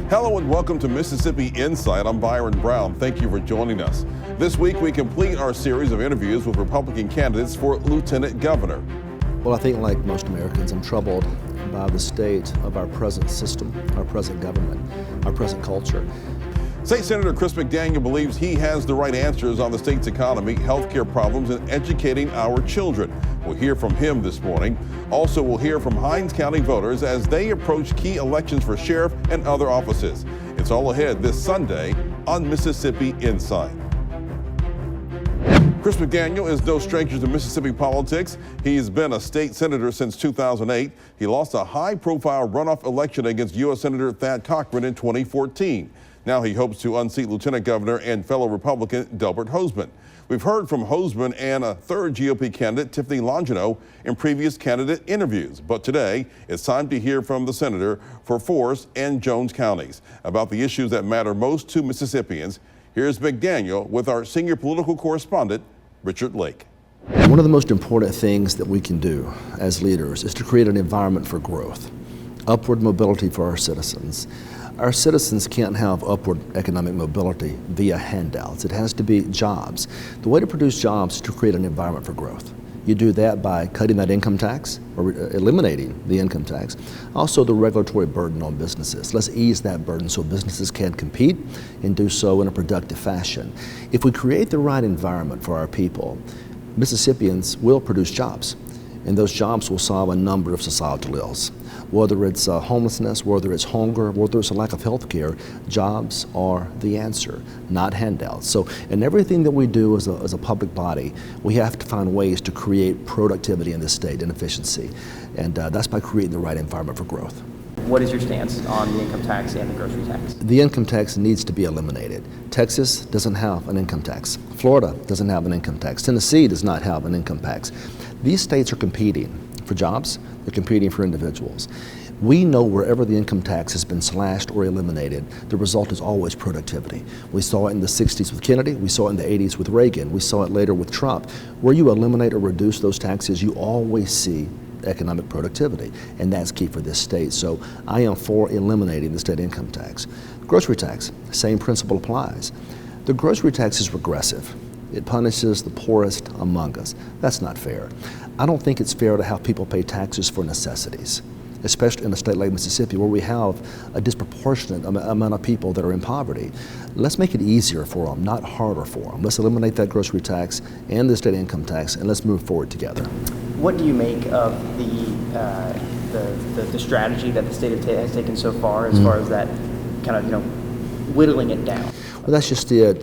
Hello and welcome to Mississippi Insight. I'm Byron Brown. Thank you for joining us. This week we complete our series of interviews with Republican candidates for Lieutenant Governor. Well, I think like most Americans, I'm troubled by the state of our present system, our present government, our present culture. State Senator Chris McDaniel believes he has the right answers on the state's economy, healthcare problems, and educating our children. We'll hear from him this morning. Also, we'll hear from Hinds County voters as they approach key elections for sheriff and other offices. It's all ahead this Sunday on Mississippi Insight. Chris McDaniel is no stranger to Mississippi politics. He's been a state senator since 2008. He lost a high-profile runoff election against U.S. Senator Thad Cochran in 2014. Now he hopes to unseat Lieutenant Governor and fellow Republican Delbert Hosemann. We've heard from Hosemann and a third GOP candidate, Tiffany Longino, in previous candidate interviews. But today, it's time to hear from the senator for Forrest and Jones Counties about the issues that matter most to Mississippians. Here's McDaniel with our senior political correspondent, Richard Lake. One of the most important things that we can do as leaders is to create an environment for growth, upward mobility for our citizens. Our citizens can't have upward economic mobility via handouts. It has to be jobs. The way to produce jobs is to create an environment for growth. You do that by cutting that income tax or eliminating the income tax. Also the regulatory burden on businesses. Let's ease that burden so businesses can compete and do so in a productive fashion. If we create the right environment for our people, Mississippians will produce jobs, and those jobs will solve a number of societal ills. Whether it's homelessness, whether it's hunger, whether it's a lack of health care, jobs are the answer, not handouts. So in everything that we do as a public body, we have to find ways to create productivity in the state and efficiency. And that's by creating the right environment for growth. What is your stance on the income tax and the grocery tax? The income tax needs to be eliminated. Texas doesn't have an income tax. Florida doesn't have an income tax. Tennessee does not have an income tax. These states are competing for jobs, they're competing for individuals. We know wherever the income tax has been slashed or eliminated, the result is always productivity. We saw it in the 60s with Kennedy, we saw it in the 80s with Reagan, we saw it later with Trump. Where you eliminate or reduce those taxes, you always see economic productivity, and that's key for this state. So I am for eliminating the state income tax. Grocery tax, same principle applies. The grocery tax is regressive. It punishes the poorest among us. That's not fair. I don't think it's fair to have people pay taxes for necessities, especially in a state like Mississippi where we have a disproportionate amount of people that are in poverty. Let's make it easier for them, not harder for them. Let's eliminate that grocery tax and the state income tax, and let's move forward together. What do you make of the strategy that the state has taken so far as far as that kind of, whittling it down? Well, that's just it.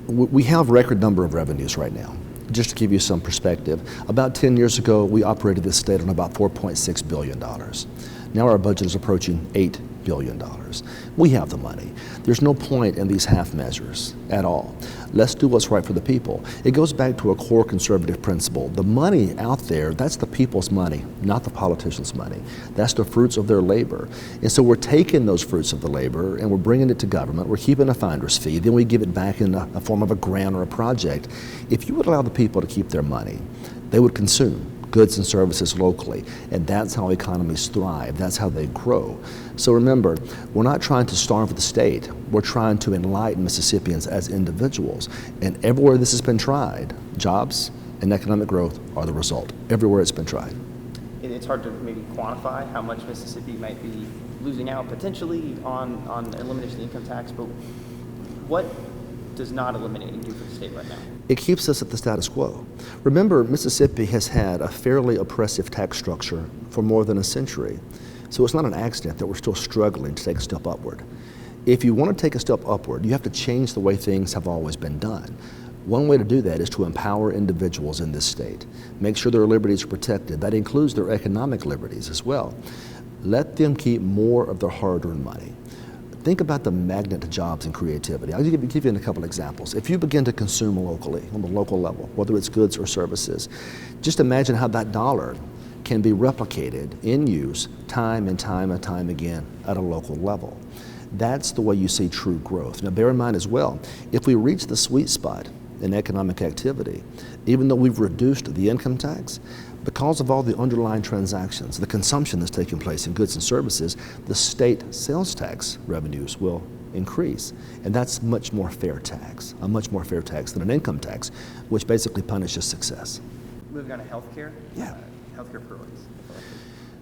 We have record number of revenues right now. Just to give you some perspective, about 10 years ago, we operated this state on about $4.6 billion. Now our budget is approaching $8 billion. We have the money. There's no point in these half measures at all. Let's do what's right for the people. It goes back to a core conservative principle. The money out there, that's the people's money, not the politicians' money. That's the fruits of their labor. And so we're taking those fruits of the labor and we're bringing it to government. We're keeping a finder's fee. Then we give it back in a form of a grant or a project. If you would allow the people to keep their money, they would consume goods and services locally, and that's how economies thrive, that's how they grow. So remember, we're not trying to starve the state, we're trying to enlighten Mississippians as individuals, and everywhere this has been tried, jobs and economic growth are the result, everywhere it's been tried. It's hard to maybe quantify how much Mississippi might be losing out potentially on elimination of the income tax, but what does not eliminating do for the state right now? It keeps us at the status quo. Remember, Mississippi has had a fairly oppressive tax structure for more than a century. So it's not an accident that we're still struggling to take a step upward. If you want to take a step upward, you have to change the way things have always been done. One way to do that is to empower individuals in this state. Make sure their liberties are protected. That includes their economic liberties as well. Let them keep more of their hard-earned money. Think about the magnet to jobs and creativity. I'll give you a couple examples. If you begin to consume locally, on the local level, whether it's goods or services, just imagine how that dollar can be replicated in use time and time and time again at a local level. That's the way you see true growth. Now bear in mind as well, if we reach the sweet spot in economic activity, even though we've reduced the income tax, Because of all the underlying transactions, the consumption that's taking place in goods and services, the state sales tax revenues will increase. And that's much more fair tax, a much more fair tax than an income tax, which basically punishes success. Moving on to healthcare. Yeah. Healthcare priorities.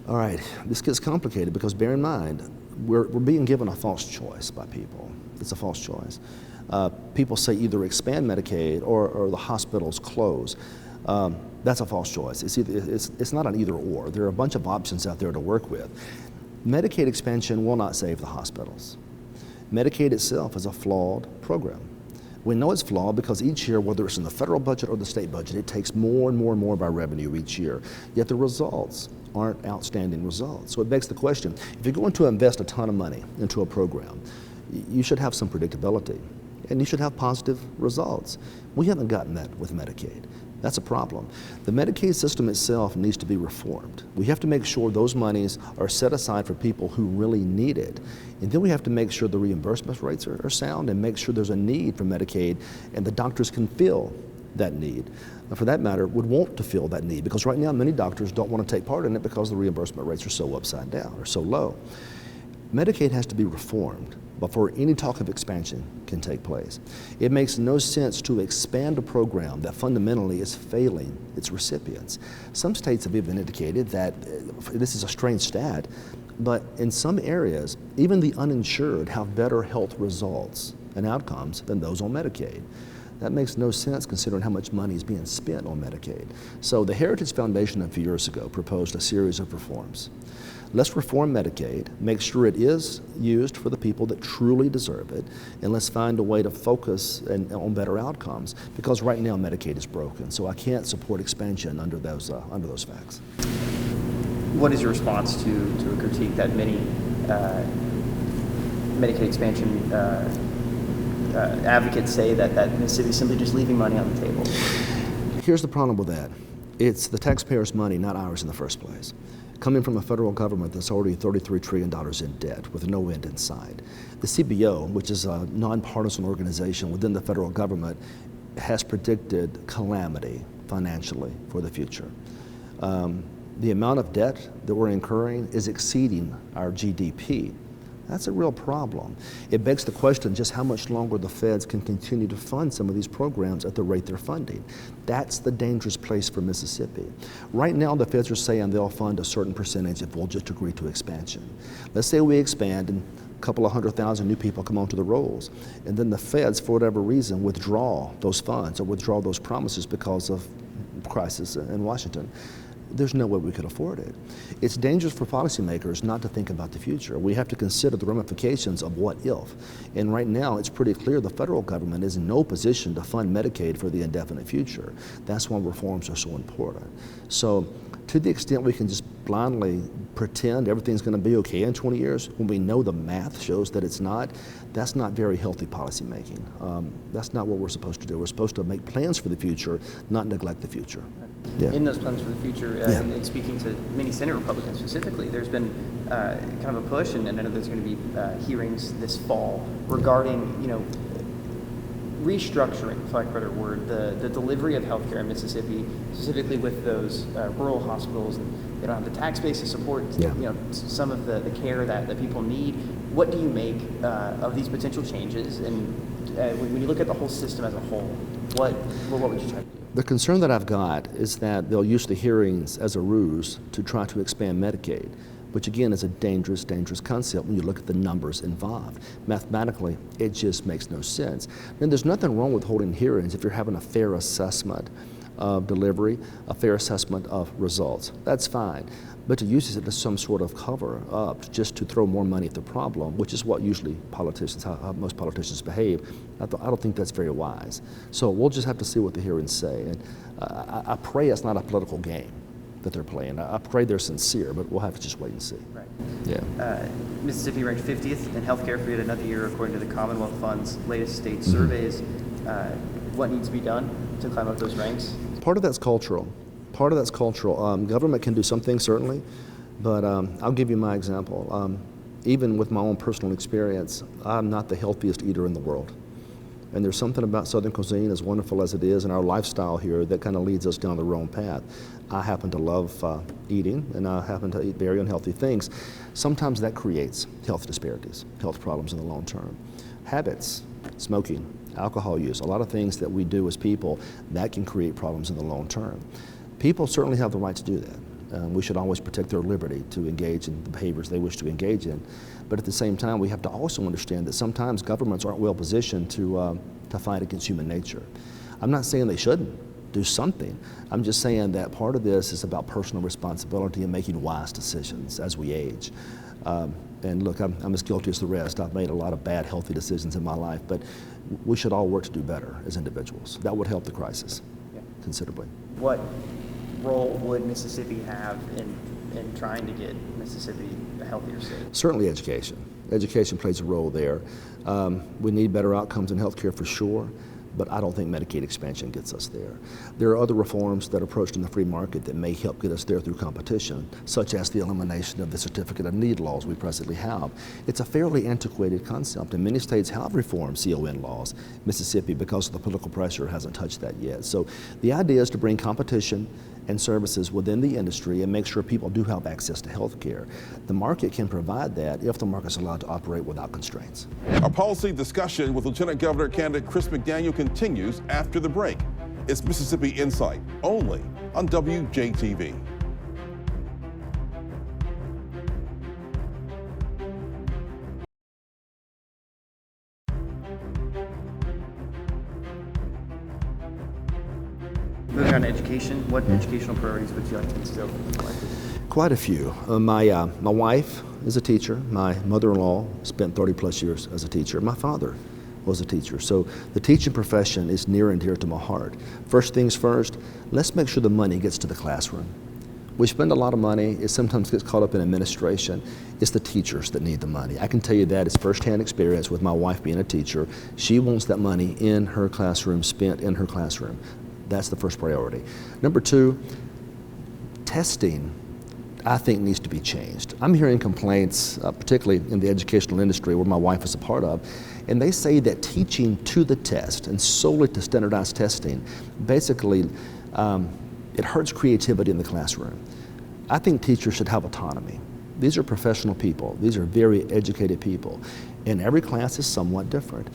All right, this gets complicated because bear in mind, we're being given a false choice by people. It's a false choice. People say either expand Medicaid or the hospitals close. That's a false choice. It's not an either or. There are a bunch of options out there to work with. Medicaid expansion will not save the hospitals. Medicaid itself is a flawed program. We know it's flawed because each year, whether it's in the federal budget or the state budget, it takes more and more and more of our revenue each year. Yet the results aren't outstanding results. So it begs the question, if you're going to invest a ton of money into a program, you should have some predictability and you should have positive results. We haven't gotten that with Medicaid. That's a problem. The Medicaid system itself needs to be reformed. We have to make sure those monies are set aside for people who really need it. And then we have to make sure the reimbursement rates are sound and make sure there's a need for Medicaid and the doctors can fill that need. And for that matter, would want to fill that need because right now many doctors don't want to take part in it because the reimbursement rates are so upside down or so low. Medicaid has to be reformed before any talk of expansion can take place. It makes no sense to expand a program that fundamentally is failing its recipients. Some states have even indicated that, this is a strange stat, but in some areas, even the uninsured have better health results and outcomes than those on Medicaid. That makes no sense considering how much money is being spent on Medicaid. So the Heritage Foundation a few years ago proposed a series of reforms. Let's reform Medicaid, make sure it is used for the people that truly deserve it, and let's find a way to focus on better outcomes, because right now Medicaid is broken, so I can't support expansion under those facts. What is your response to a critique that many Medicaid expansion advocates say that Mississippi is simply just leaving money on the table? Here's the problem with that. It's the taxpayers' money, not ours in the first place. Coming from a federal government that's already $33 trillion in debt with no end in sight. The CBO, which is a nonpartisan organization within the federal government, has predicted calamity financially for the future. The amount of debt that we're incurring is exceeding our GDP. That's a real problem. It begs the question just how much longer the feds can continue to fund some of these programs at the rate they're funding. That's the dangerous place for Mississippi. Right now the feds are saying they'll fund a certain percentage if we'll just agree to expansion. Let's say we expand and a couple of 100,000 new people come onto the rolls, and then the feds, for whatever reason, withdraw those funds or withdraw those promises because of crisis in Washington. There's no way we could afford it. It's dangerous for policymakers not to think about the future. We have to consider the ramifications of what if. And right now, it's pretty clear the federal government is in no position to fund Medicaid for the indefinite future. That's why reforms are so important. So to the extent we can just blindly pretend everything's going to be okay in 20 years, when we know the math shows that it's not, that's not very healthy policymaking. That's not what we're supposed to do. We're supposed to make plans for the future, not neglect the future. Yeah. In those plans for the future, and speaking to many Senate Republicans specifically, there's been kind of a push, and I know there's going to be hearings this fall regarding, restructuring, for lack of a better word, the delivery of healthcare in Mississippi, specifically with those rural hospitals. And they don't have the tax base to support, some of the care that people need. What do you make of these potential changes? And when you look at the whole system as a whole, what would you try to do? The concern that I've got is that they'll use the hearings as a ruse to try to expand Medicaid, which again is a dangerous, dangerous concept when you look at the numbers involved. Mathematically, it just makes no sense. And there's nothing wrong with holding hearings if you're having a fair assessment of delivery, a fair assessment of results. That's fine. But to use it as some sort of cover up just to throw more money at the problem, which is what usually how most politicians behave, I don't think that's very wise. So we'll just have to see what the hearings say. And I pray it's not a political game that they're playing. I pray they're sincere, but we'll have to just wait and see. Right. Yeah. Mississippi ranked 50th in healthcare for yet another year, according to the Commonwealth Fund's latest state surveys. What needs to be done to climb up those ranks? Part of that's cultural. Government can do some things, certainly, but I'll give you my example. Even with my own personal experience, I'm not the healthiest eater in the world. And there's something about Southern cuisine, as wonderful as it is, and our lifestyle here that kind of leads us down the wrong path. I happen to love eating, and I happen to eat very unhealthy things. Sometimes that creates health disparities, health problems in the long term. Habits, smoking, alcohol use, a lot of things that we do as people, that can create problems in the long term. People certainly have the right to do that. We should always protect their liberty to engage in the behaviors they wish to engage in. But at the same time, we have to also understand that sometimes governments aren't well positioned to fight against human nature. I'm not saying they shouldn't do something. I'm just saying that part of this is about personal responsibility and making wise decisions as we age. And look, I'm as guilty as the rest. I've made a lot of bad, healthy decisions in my life, but we should all work to do better as individuals. That would help the crisis considerably. What role would Mississippi have in trying to get Mississippi a healthier state? Certainly education. Education plays a role there. We need better outcomes in healthcare for sure, but I don't think Medicaid expansion gets us there. There are other reforms that are approached in the free market that may help get us there through competition, such as the elimination of the certificate of need laws we presently have. It's a fairly antiquated concept, and many states have reformed CON laws. Mississippi, because of the political pressure, hasn't touched that yet. So the idea is to bring competition and services within the industry and make sure people do have access to health care. The market can provide that if the market's allowed to operate without constraints. Our policy discussion with Lieutenant Governor candidate Chris McDaniel continues after the break. It's Mississippi Insight, only on WJTV. Moving on to education, what educational priorities would you like to instill? Quite a few. My wife is a teacher. My mother-in-law spent 30 plus years as a teacher. My father was a teacher. So the teaching profession is near and dear to my heart. First things first, let's make sure the money gets to the classroom. We spend a lot of money. It sometimes gets caught up in administration. It's the teachers that need the money. I can tell you that. It's firsthand experience with my wife being a teacher. She wants that money in her classroom, spent in her classroom. That's the first priority. Number two, testing, I think, needs to be changed. I'm hearing complaints, particularly in the educational industry where my wife is a part of, and they say that teaching to the test and solely to standardized testing, basically, it hurts creativity in the classroom. I think teachers should have autonomy. These are professional people. These are very educated people. And every class is somewhat different.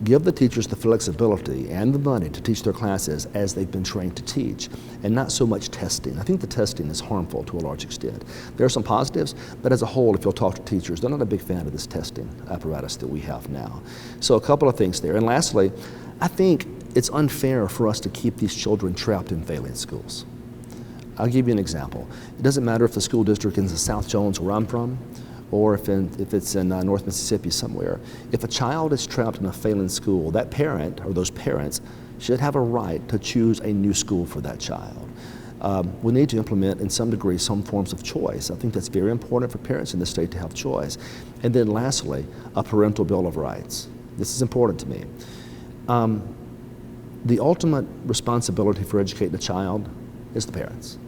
Give the teachers the flexibility and the money to teach their classes as they've been trained to teach, and not so much testing. I think the testing is harmful to a large extent. There are some positives, but as a whole, if you'll talk to teachers, they're not a big fan of this testing apparatus that we have now. So a couple of things there. And lastly, I think it's unfair for us to keep these children trapped in failing schools. I'll give you an example. It doesn't matter if the school district is in South Jones, where I'm from, or if it's in North Mississippi somewhere. If a child is trapped in a failing school, that parent or those parents should have a right to choose a new school for that child. We need to implement, in some degree, some forms of choice. I think that's very important for parents in the state to have choice. And then lastly, a parental bill of rights. This is important to me. The ultimate responsibility for educating a child is the parents.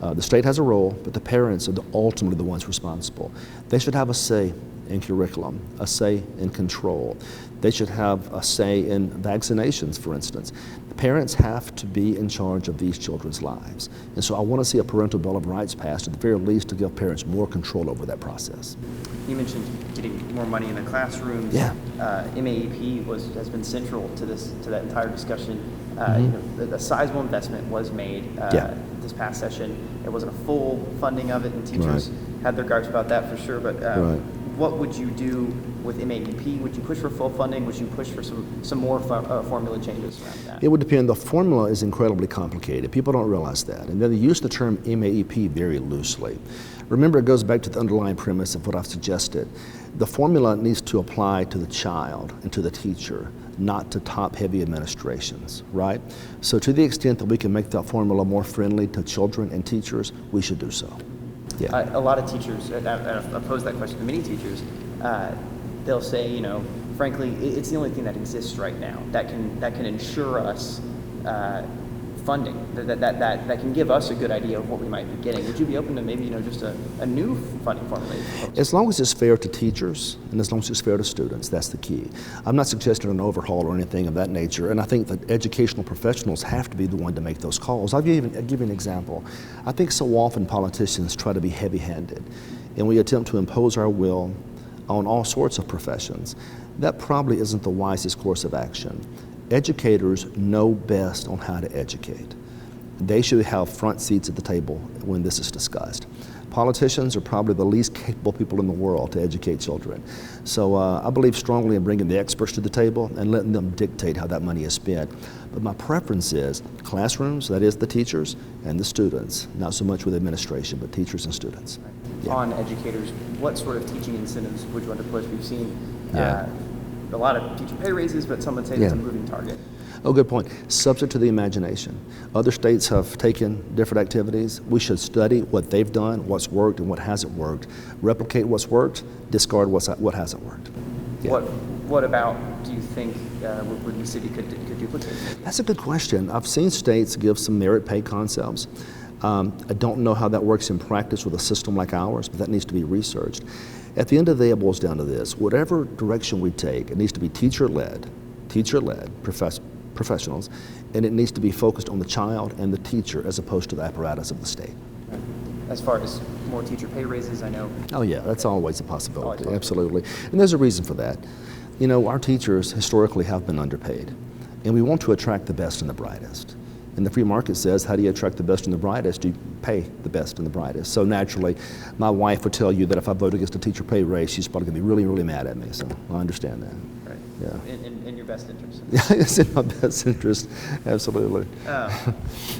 The state has a role, but the parents are ultimately the ones responsible. They should have a say in curriculum, a say in control. They should have a say in vaccinations, for instance. The parents have to be in charge of these children's lives. And so I want to see a parental bill of rights passed, at the very least, to give parents more control over that process. You mentioned getting more money in the classrooms. Yeah. MAEP has been central to that entire discussion. You know, the sizable investment was made this past session. It wasn't a full funding of it, and teachers had their gripes about that for sure. But what would you do with MAEP? Would you push for full funding? Would you push for some more formula changes around that? It would depend. The formula is incredibly complicated. People don't realize that. And then they use the term MAEP very loosely. Remember, it goes back to the underlying premise of what I've suggested. The formula needs to apply to the child and to the teacher, not to top-heavy administrations, right? So to the extent that we can make that formula more friendly to children and teachers, we should do so. Yeah. A lot of teachers, I've posed that question to many teachers, they'll say, you know, frankly, it's the only thing that exists right now that can ensure us funding that can give us a good idea of what we might be getting? Would you be open to maybe just a new funding formula? As long as it's fair to teachers and as long as it's fair to students, that's the key. I'm not suggesting an overhaul or anything of that nature, and I think that educational professionals have to be the one to make those calls. I'll give you an example. I think so often politicians try to be heavy-handed, and we attempt to impose our will on all sorts of professions. That probably isn't the wisest course of action. Educators know best on how to educate. They should have front seats at the table when this is discussed. Politicians are probably the least capable people in the world to educate children. So I believe strongly in bringing the experts to the table and letting them dictate how that money is spent. But my preference is classrooms, that is the teachers and the students, not so much with administration, but teachers and students. Yeah. On educators, what sort of teaching incentives would you want to push? We've seen a lot of teacher pay raises, but some would say it's a moving target. Oh, good point. Subject to the imagination. Other states have taken different activities. We should study what they've done, what's worked and what hasn't worked, replicate what's worked, discard what hasn't worked. Yeah. What about, do you think, would Mississippi could duplicate? That's a good question. I've seen states give some merit pay concepts. I don't know how that works in practice with a system like ours, but that needs to be researched. At the end of the day, it boils down to this. Whatever direction we take, it needs to be teacher-led, professionals, and it needs to be focused on the child and the teacher as opposed to the apparatus of the state. As far as more teacher pay raises, I know. Oh yeah, that's always a possibility, absolutely. And there's a reason for that. Our teachers historically have been underpaid, and we want to attract the best and the brightest. And the free market says, how do you attract the best and the brightest? You pay the best and the brightest. So naturally, my wife would tell you that if I vote against a teacher pay raise, she's probably going to be really, really mad at me. So I understand that. Right. Yeah. In your best interest. Yeah, it's in my best interest, absolutely.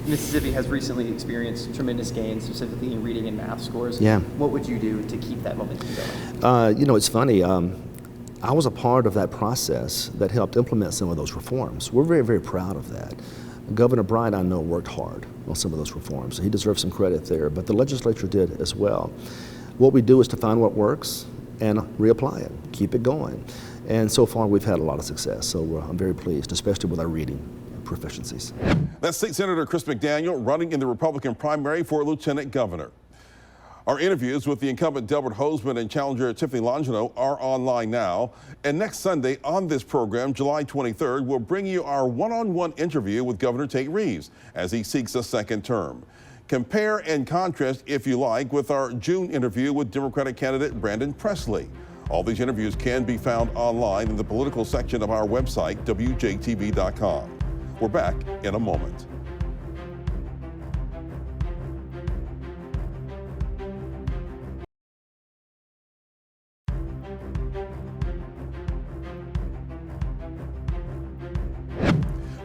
Mississippi has recently experienced tremendous gains, specifically in reading and math scores. Yeah. What would you do to keep that momentum going? It's funny. I was a part of that process that helped implement some of those reforms. We're very, very proud of that. Governor Bright, I know, worked hard on some of those reforms. He deserves some credit there, but the legislature did as well. What we do is to find what works and reapply it, keep it going. And so far, we've had a lot of success, so I'm very pleased, especially with our reading proficiencies. That's State Senator Chris McDaniel running in the Republican primary for lieutenant governor. Our interviews with the incumbent Delbert Hoseman and challenger Tiffany Longino are online now. And next Sunday on this program, July 23rd, we'll bring you our one-on-one interview with Governor Tate Reeves as he seeks a second term. Compare and contrast, if you like, with our June interview with Democratic candidate Brandon Presley. All these interviews can be found online in the political section of our website, WJTV.com. We're back in a moment.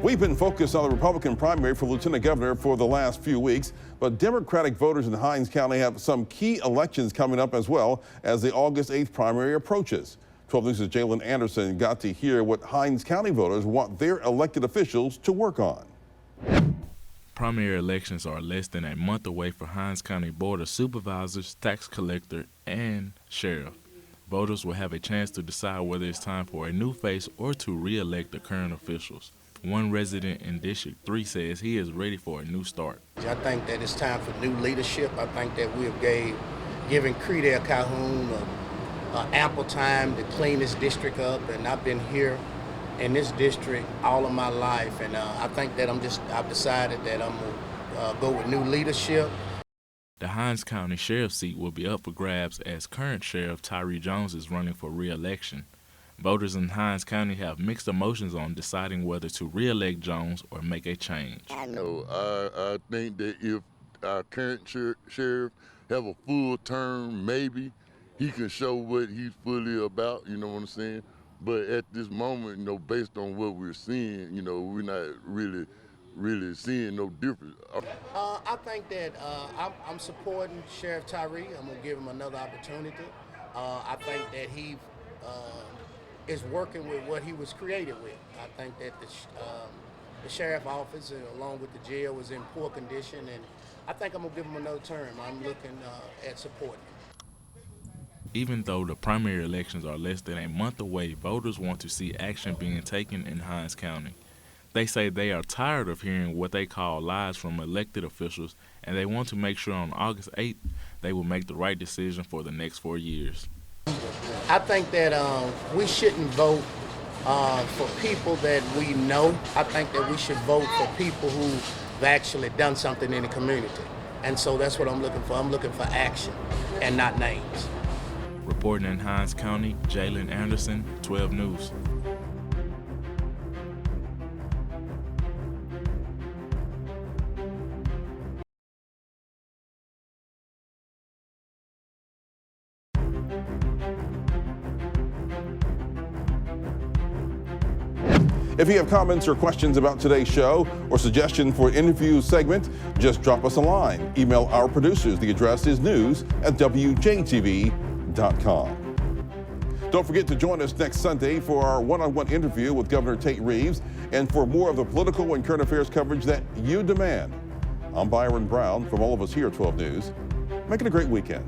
We've been focused on the Republican primary for lieutenant governor for the last few weeks, but Democratic voters in Hinds County have some key elections coming up as well as the August 8th primary approaches. 12 News' Jalen Anderson got to hear what Hinds County voters want their elected officials to work on. Primary elections are less than a month away for Hinds County Board of Supervisors, tax collector, and sheriff. Voters will have a chance to decide whether it's time for a new face or to re-elect the current officials. One resident in District 3 says he is ready for a new start. I think that it's time for new leadership. I think that we have given Credell Calhoun ample time to clean this district up, and I've been here in this district all of my life, and I think that I've decided that I'm going to go with new leadership. The Hinds County Sheriff's seat will be up for grabs as current Sheriff Tyree Jones is running for re-election. Voters in Hinds County have mixed emotions on deciding whether to re-elect Jones or make a change. I think that if our current sheriff have a full term, maybe he can show what he's fully about, you know what I'm saying? But at this moment, based on what we're seeing, we're not really seeing no difference. I think that I'm supporting Sheriff Tyree. I'm going to give him another opportunity. I think that he is working with what he was created with. I think that the sheriff office, along with the jail, was in poor condition, and I think I'm going to give him another term. I'm looking at supporting him. Even though the primary elections are less than a month away, voters want to see action being taken in Hinds County. They say they are tired of hearing what they call lies from elected officials, and they want to make sure on August 8th they will make the right decision for the next 4 years. I think that we shouldn't vote for people that we know. I think that we should vote for people who've actually done something in the community. And so that's what I'm looking for. I'm looking for action and not names. Reporting in Hinds County, Jalen Anderson, 12 News. If you have comments or questions about today's show or suggestion for an interview segment, just drop us a line. Email our producers. The address is news@WJTV.com. Don't forget to join us next Sunday for our one-on-one interview with Governor Tate Reeves and for more of the political and current affairs coverage that you demand. I'm Byron Brown from all of us here at 12 News. Make it a great weekend.